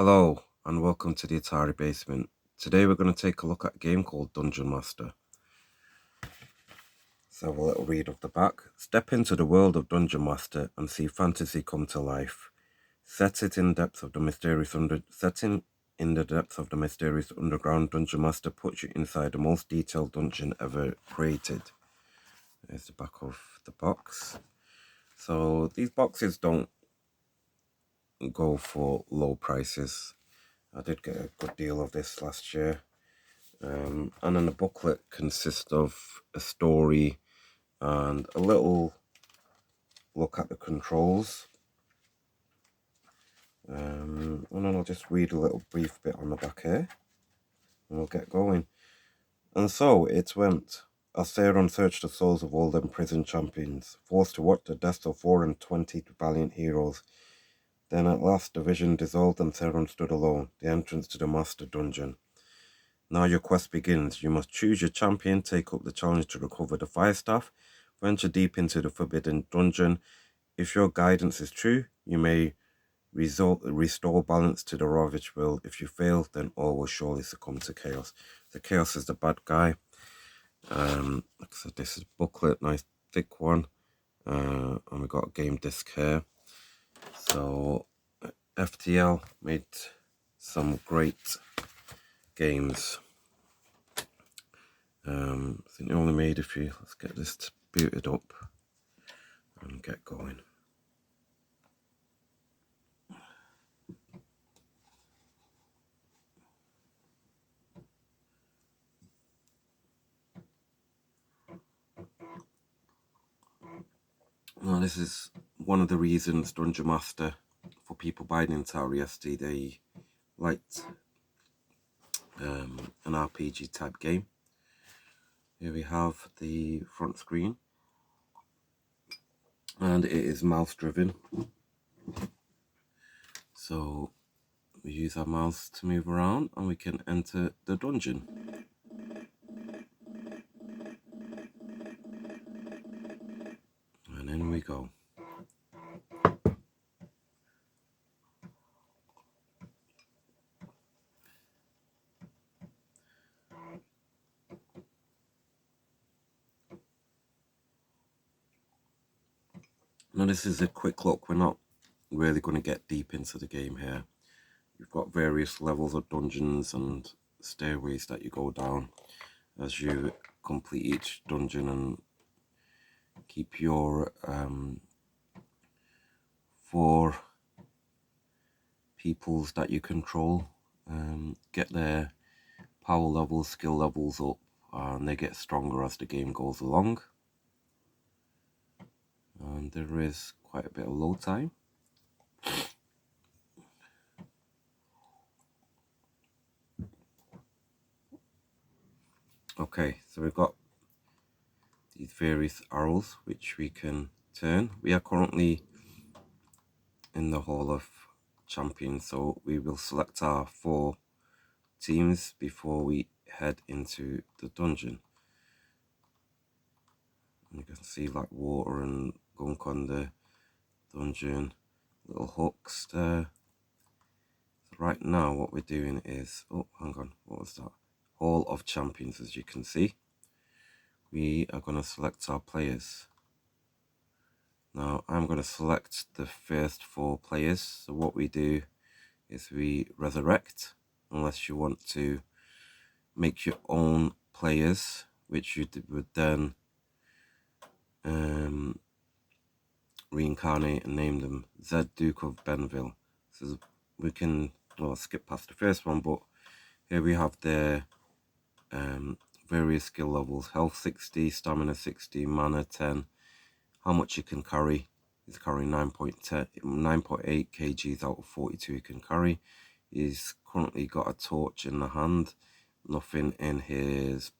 Hello and welcome to the Atari basement. Today we're going to take a look at a game called Dungeon Master. Let's have a little read of the back. Step into the world of Dungeon Master and see fantasy come to life. Setting in the depths of the mysterious underground, Dungeon Master puts you inside the most detailed dungeon ever created. There's the back of the box. So these boxes don't go for low prices. I did get a good deal of this last year. And then the booklet consists of a story and a little look at the controls. And then I'll just read a little brief bit on the back here and we'll get going. And so it went. As Theron searched the souls of all them prison champions, forced to watch the deaths of 24 valiant heroes. Then at last the vision dissolved and Theron stood alone, the entrance to the master dungeon. Now your quest begins. You must choose your champion, take up the challenge to recover the fire staff, venture deep into the forbidden dungeon. If your guidance is true, you may restore balance to the ravaged world. If you fail, then all will surely succumb to chaos. The chaos is the bad guy. Like I said, this is a booklet, nice thick one. And we got a game disc here. So FTL made some great games. I think they only made a few. Let's get this booted up and get going. Now this is one of the reasons Dungeon Master, for people buying into Atari, they liked an RPG type game. Here we have the front screen, and it is mouse driven. So we use our mouse to move around and we can enter the dungeon. And in we go. Now this is a quick look. We're not really going to get deep into the game here. You've got various levels of dungeons and stairways that you go down as you complete each dungeon and keep your 4 peoples that you control get their power levels, skill levels up, and they get stronger as the game goes along. And there is quite a bit of load time. Okay, so we've got these various arrows which we can turn. We are currently in the Hall of Champions, so we will select our 4 teams before we head into the dungeon. And you can see like water and gunk on the dungeon, little hooks there. So right now what we're doing is, oh hang on, what was that? Hall of Champions. As you can see, we are going to select our players. Now I'm going to select the first 4 players. So what we do is we resurrect, unless you want to make your own players, which you would then reincarnate and name them Zed, Duke of Benville. So we can skip past the first one, but here we have their various skill levels: health 60, stamina 60, mana 10. How much you can carry? He's carrying 9.8 kgs out of 42 he can carry. He's currently got a torch in the hand, nothing in his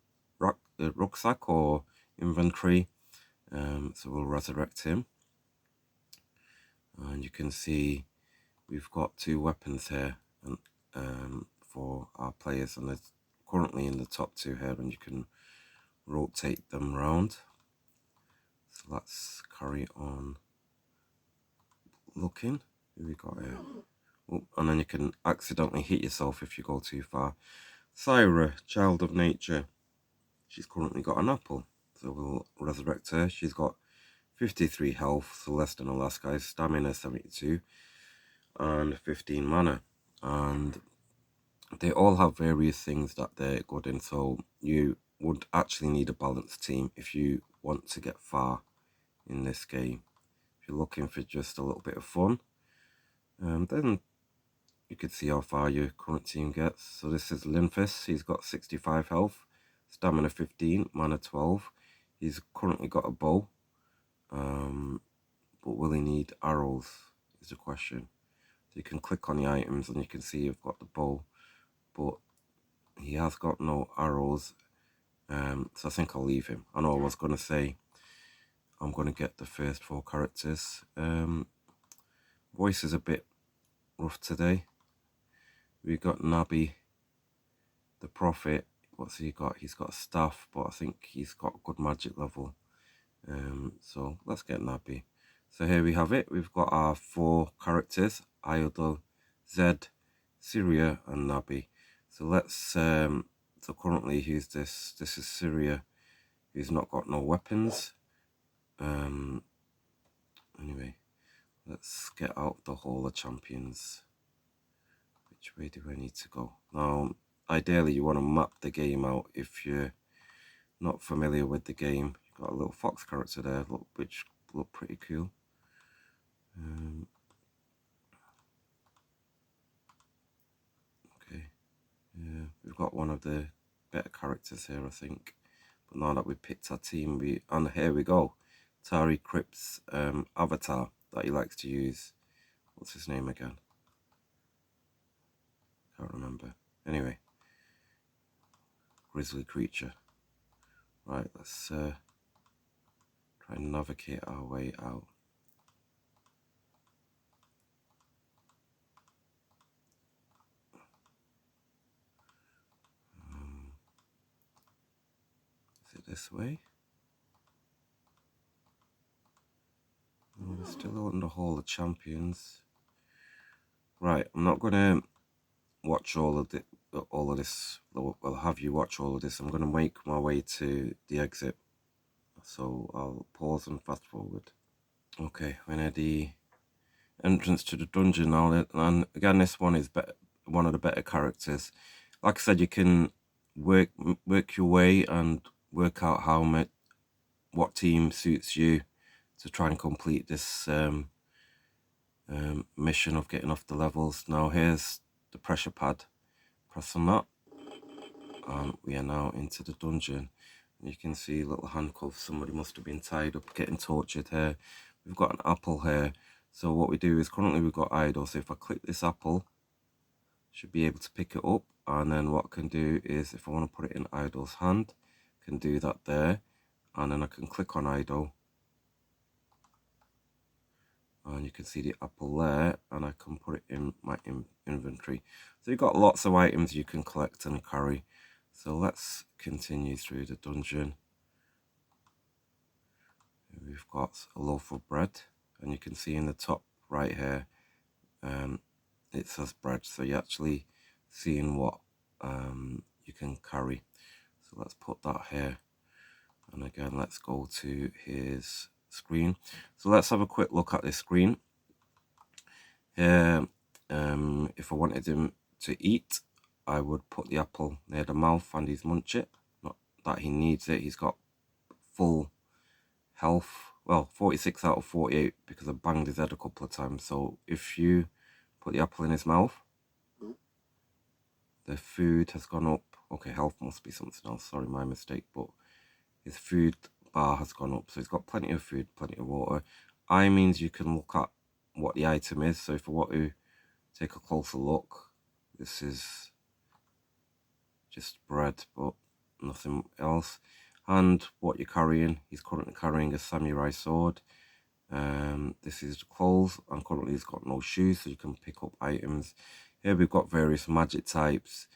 rucksack or inventory. So we'll resurrect him. And you can see we've got 2 weapons here and for our players, and they're currently in the top 2 here, and you can rotate them around. So let's carry on looking. Who we got here? And then you can accidentally hit yourself if you go too far. Syra, Child of Nature. She's currently got an apple, so we'll resurrect her. She's got 53 health, so less than the last guy's. Stamina 72 and 15 mana. And they all have various things that they're good in, so you would actually need a balanced team if you want to get far in this game. If you're looking for just a little bit of fun, then you can see how far your current team gets. So this is Linfus. He's got 65 health, stamina 15, mana 12. He's currently got a bow, but will he need arrows is the question. So you can click on the items and you can see you've got the bow, but he has got no arrows. So I think I'll leave him. I know I was going to say I'm going to get the first 4 characters. Voice is a bit rough today. We got Nabi, the Prophet. What's he got? He's got a staff, but I think he's got a good magic level. So let's get Nabi. So here we have it. We've got our 4 characters: Iodel, Zed, Syria, and Nabi. So let's. So currently, who's this? This is Syria, who's not got no weapons. Anyway, let's get out the Hall of Champions. Which way do I need to go? Now, ideally, you want to map the game out if you're not familiar with the game. You've got a little fox character there, which look pretty cool. Okay, yeah, we've got one of the better characters here, I think. But now that we picked our team, and here we go. Atari Crip's avatar that he likes to use. What's his name again? Can't remember. Anyway, grizzly creature. Right, let's try and navigate our way out. Is it this way? Oh, we're still on the Hall of Champions. Right, I'm not gonna watch all of this. Well, have you watch all of this? I'm gonna make my way to the exit, so I'll pause and fast forward. Okay, we're near the entrance to the dungeon now, and again, this one is one of the better characters. Like I said, you can work your way and work out what team suits you to try and complete this mission of getting off the levels. Now here's the pressure pad. Press on that, and we are now into the dungeon. You can see little handcuffs. Somebody must have been tied up, getting tortured here. We've got an apple here. So what we do is currently we've got idle. So if I click this apple, should be able to pick it up. And then what I can do is, if I want to put it in idle's hand, I can do that there. And then I can click on idle. And you can see the apple there, and I can put it in my inventory. So you've got lots of items you can collect and carry. So let's continue through the dungeon. We've got a loaf of bread, and you can see in the top right here, it says bread. So you're actually seeing what you can carry. So let's put that here. And again, let's go to his screen. So let's have a quick look at this screen. Here, if I wanted him to eat, I would put the apple near the mouth and he'd munch it. Not that he needs it, he's got full health. Well, 46 out of 48 because I banged his head a couple of times. So if you put the apple in his mouth, the food has gone up. Okay, health must be something else. Sorry, my mistake. But his food bar has gone up. So he's got plenty of food, plenty of water. I means you can look at what the item is. So if I want to take a closer look, this is just bread, but nothing else. And what you're carrying, he's currently carrying a samurai sword. This is the clothes, and currently he's got no shoes, so you can pick up items. Here we've got various magic types.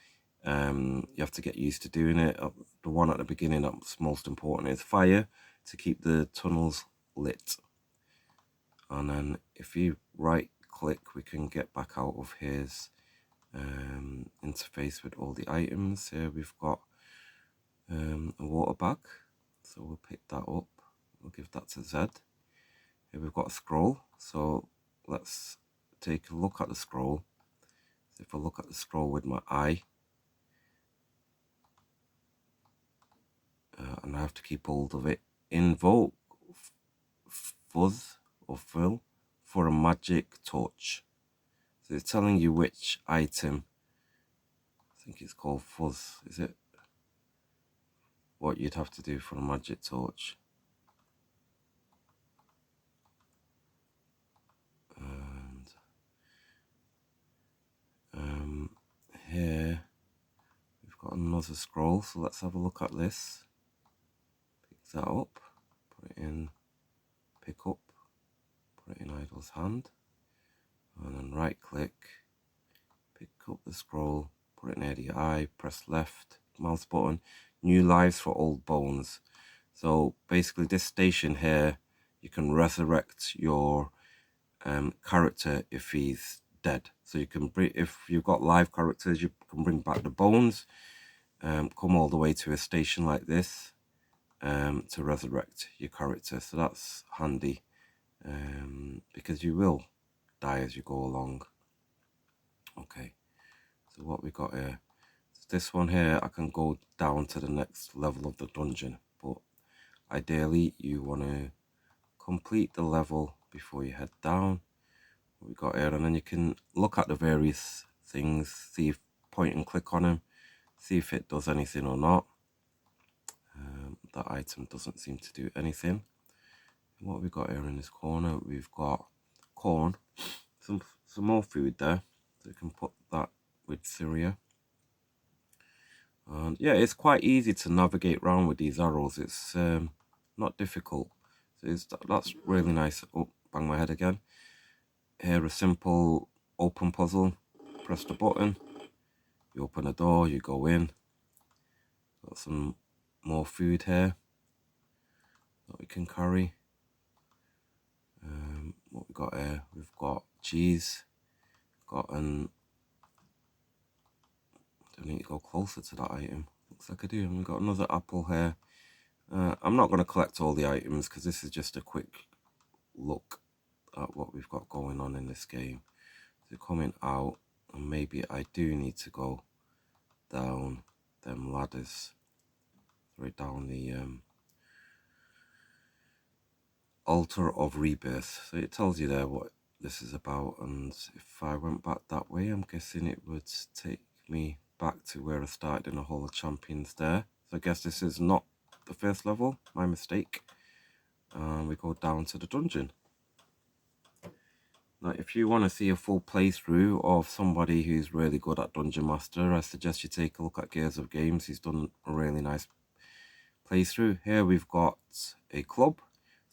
You have to get used to doing it. The one at the beginning that's most important is fire, to keep the tunnels lit. And then if you right click, we can get back out of his interface with all the items. Here we've got a water bag, so we'll pick that up, we'll give that to Z. Here we've got a scroll, so let's take a look at the scroll. So if I look at the scroll with my eye, and I have to keep hold of it, invoke fuzz or fill for a magic torch. So it's telling you which item, I think it's called fuzz, is it? What you'd have to do for a magic torch. And here we've got another scroll, so let's have a look at this. Pick that up, put it in, pick up, put it in idle's hand, and then right click, pick up the scroll, put it near the eye, press left mouse button, new lives for old bones. So basically this station here, you can resurrect your character if he's dead. So you can bring, if you've got live characters, you can bring back the bones, come all the way to a station like this to resurrect your character. So that's handy because you will die as you go along. Okay, so what we got here, this one here, I can go down to the next level of the dungeon, but ideally you want to complete the level before you head down. What we got here, and then you can look at the various things, see if point and click on them, see if it does anything or not. That item doesn't seem to do anything. What we got here in this corner, we've got corn, some more food there, so you can put that with Syria. And yeah, it's quite easy to navigate around with these arrows. It's not difficult. So that's really nice. Oh, bang my head again. Here, a simple open puzzle. Press the button, you open the door, you go in. Got some more food here that we can carry. What we got here, we've got cheese, got an, I don't need to go closer to that item, looks like I do, and we've got another apple here. I'm not going to collect all the items because this is just a quick look at what we've got going on in this game. So coming out, and maybe I do need to go down them ladders, right down the altar of rebirth. So it tells you there what this is about, and if I went back that way, I'm guessing it would take me back to where I started in the Hall of Champions there. So I guess this is not the first level, my mistake. And we go down to the dungeon. Now, if you want to see a full playthrough of somebody who's really good at Dungeon Master, I suggest you take a look at Gears of Games. He's done a really nice playthrough. Here we've got a club.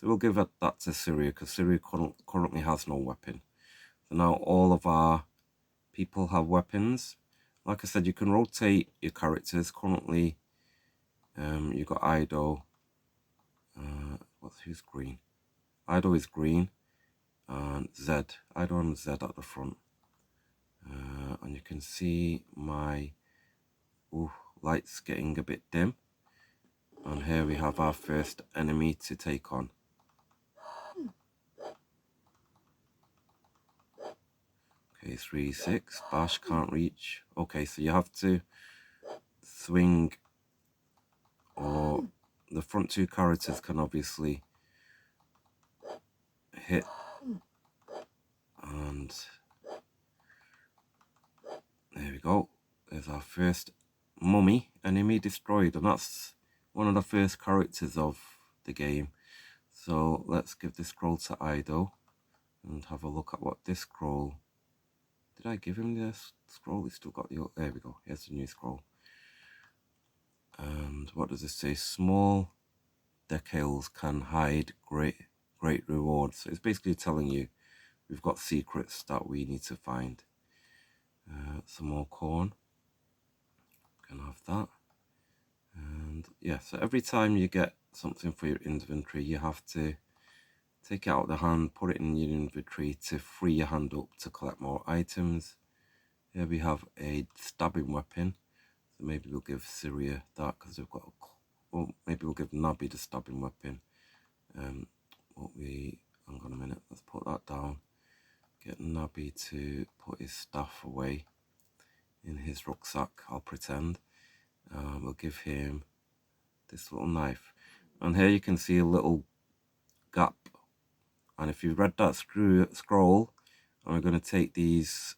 So we'll give that to Syria because Syria currently has no weapon. So now all of our people have weapons. Like I said, you can rotate your characters. Currently, you've got Ido. Who's green? Ido is green. And Z. Ido and Z at the front. And you can see my lights getting a bit dim. And here we have our first enemy to take on. Okay, 3-6, bash, can't reach. Okay, so you have to swing, or the front two characters can obviously hit, and there we go. There's our first mummy, enemy destroyed, and that's one of the first characters of the game. So let's give this scroll to Ido and have a look at what this scroll. Did I give him this scroll? He's still got the... There we go. Here's the new scroll. And what does it say? Small decals can hide great rewards. So it's basically telling you we've got secrets that we need to find. Some more corn. Can have that. And yeah, so every time you get something for your inventory, you have to take it out of the hand, put it in your inventory to free your hand up to collect more items. Here we have a stabbing weapon, so maybe we'll give Syria that because we've got well, maybe we'll give Nabi the stabbing weapon. Hang on a minute, let's put that down. Get Nabi to put his staff away in his rucksack, I'll pretend. We'll give him this little knife. And here you can see a little gap. And if you read that scroll, and we're going to take these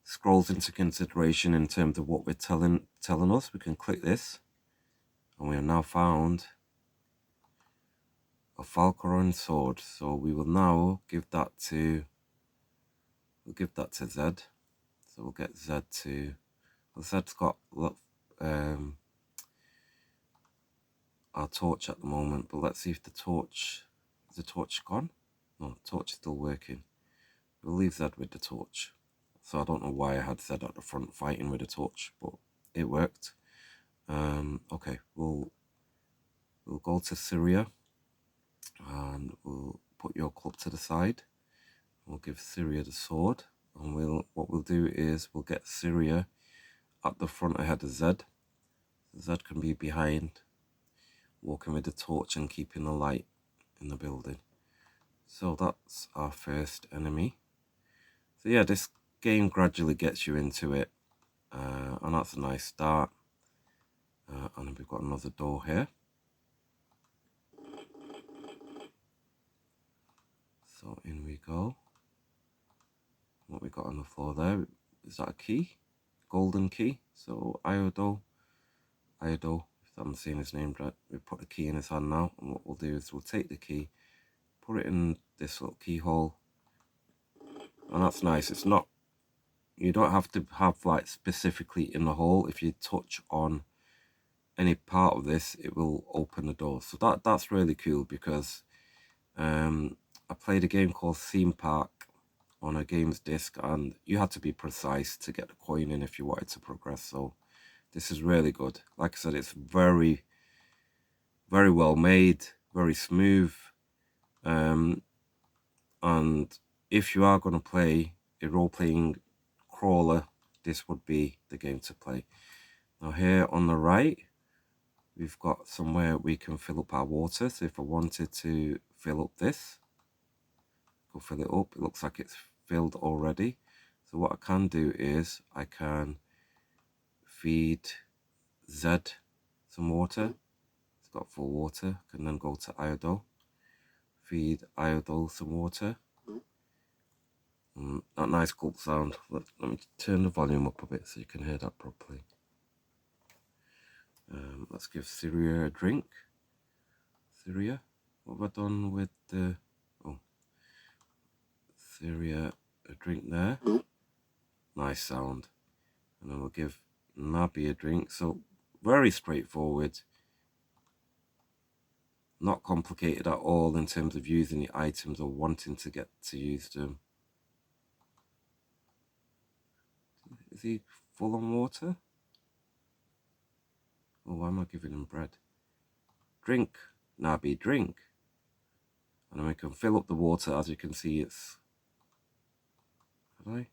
scrolls into consideration in terms of what we're telling us, we can click this. And we have now found a Falcaron sword. So we will now give that to Zed. So we'll get Zed to, well, Zed's got our torch at the moment, but let's see if the torch, is the torch gone? No, the torch is still working. We'll leave Zed with the torch. So I don't know why I had Zed at the front fighting with a torch, but it worked. Okay, we'll go to Syria and we'll put your club to the side. We'll give Syria the sword, and what we'll do is we'll get Syria at the front ahead of Zed. Zed can be behind, walking with the torch and keeping the light in the building. So that's our first enemy. So yeah, this game gradually gets you into it, and that's a nice start. And then we've got another door here. So in we go. What we got on the floor there, is that a key? Golden key. So Iodo, if I'm saying his name right, we put the key in his hand now, and what we'll do is we'll take the key, put it in this little keyhole, and that's nice. It's not, you don't have to have like specifically in the hole. If you touch on any part of this, it will open the door. So that's really cool, because I played a game called Theme Park on a games disc, and you had to be precise to get the coin in if you wanted to progress. So this is really good. Like I said, it's very, very well made, very smooth. And if you are going to play a role-playing crawler, this would be the game to play. Now here on the right, we've got somewhere we can fill up our water. So if I wanted to fill up this, go fill it up. It looks like it's filled already. So what I can do is I can feed Zed some water. It's got full water. I can then go to Iodo, feed Iodo some water. That nice gulp sound. Let me turn the volume up a bit so you can hear that properly. Let's give Syria a drink. Syria, what have I done with the... Oh, Syria a drink there. Nice sound. And then we'll give Nabi a drink. So very straightforward. Not complicated at all in terms of using the items or wanting to get to use them. Is he full on water? Oh, why am I giving him bread? Drink, Nabi, drink. And then we can fill up the water. As you can see, it's... Have I? Is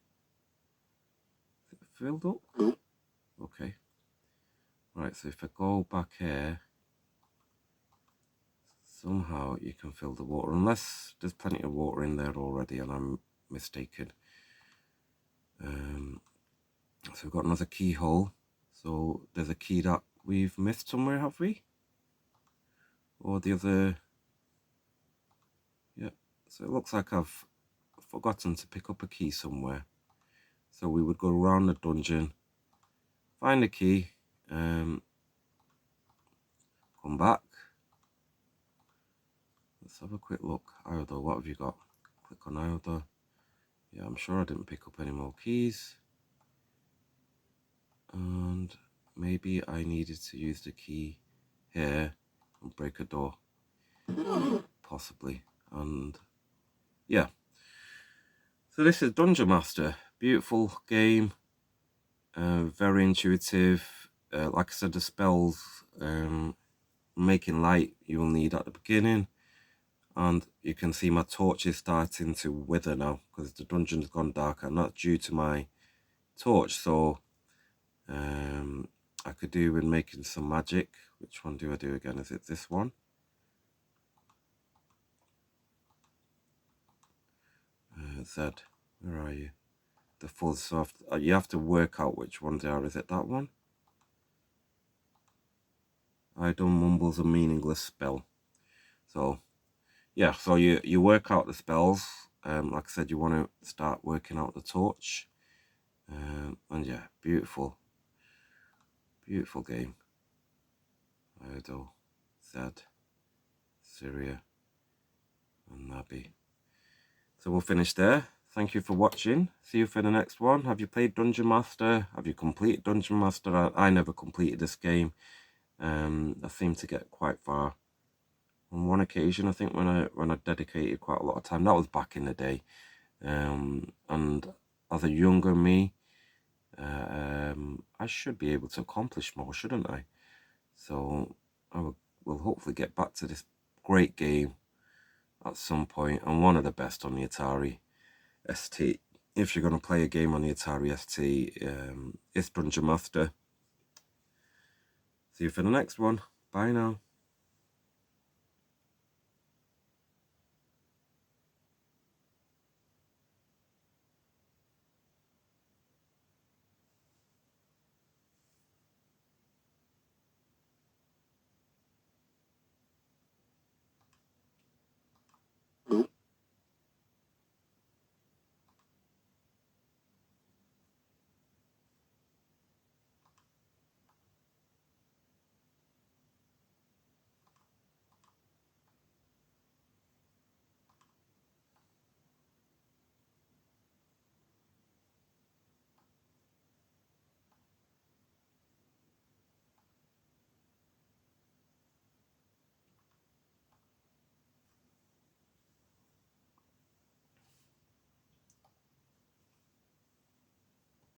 it filled up? Okay. Right, so if I go back here, somehow you can fill the water, unless there's plenty of water in there already and I'm mistaken. So we've got another keyhole. So there's a key that we've missed somewhere, have we? Or the other... Yeah, so it looks like I've forgotten to pick up a key somewhere. So we would go around the dungeon, find the key, come back. Let's have a quick look. Iodo, what have you got? Click on Iodo. Yeah, I'm sure I didn't pick up any more keys. And maybe I needed to use the key here and break a door. Possibly. And yeah. So this is Dungeon Master. Beautiful game. Very intuitive. Like I said, the spells, making light, you will need at the beginning. And you can see my torch is starting to wither now because the dungeon's gone dark, and that's due to my torch. So I could do with making some magic. Which one do I do again? Is it this one? Z, where are you? The full soft. You have to work out which ones they are. Is it that one? I don't mumbles a meaningless spell. So yeah, so you work out the spells. Like I said, you want to start working out the torch. And yeah, beautiful game. Ido, Z, Syria, and Nabi. So we'll finish there. Thank you for watching. See you for the next one. Have you played Dungeon Master? Have you completed Dungeon Master? I never completed this game. I seem to get quite far. On one occasion, I think when I dedicated quite a lot of time, that was back in the day. And as a younger me, I should be able to accomplish more, shouldn't I? So I will hopefully get back to this great game at some point, and one of the best on the Atari ST. If you're going to play a game on the Atari ST, it's Dungeon Master. See you for the next one. Bye now.